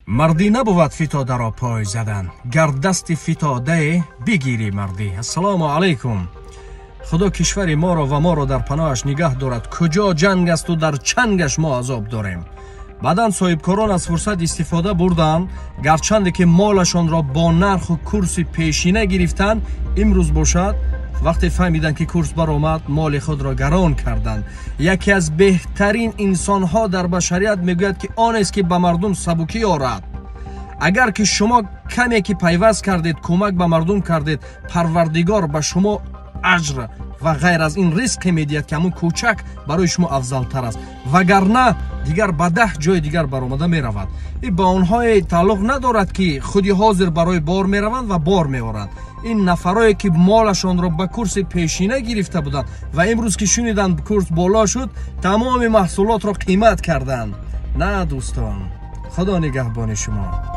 مردی نبود فتاده را پای زدن، گر دست فتاده بگیری مردی. السلام علیکم. خدا کشور ما را و ما را در پناهش نگه دارد. کجا جنگ است و در چنگش ما عذاب داریم. بعداً صاحبکاران از فرصت استفاده بردن، گرچند که مالشان را با نرخ و کورس پیشینه گرفتن، امروز باشد وقتی فهمیدن که کورس برآمد مال خود را گران کردند. یکی از بهترین انسان‌ها در بشریت میگوید که آن است که به مردم سبکی آورد. اگر که شما کمی که پیوست کردید، کمک به مردم کردید، پروردگار به شما اجر و غیر از این ریسک میدهد که همون کوچک برای شما افضل تر است، وگرنه دیگر به 10 جای دیگر برآمده می رود. این با آنها تعلق ندارد که خودی حاضر برای بار می روند و بار می آورند. این نفرایی که مالشان را به کورس پیشینه گرفته بودند و امروز که شنیدند کورس بالا شد، تمام محصولات را قیمت کردند. نه دوستان، خدا نگهبان شما.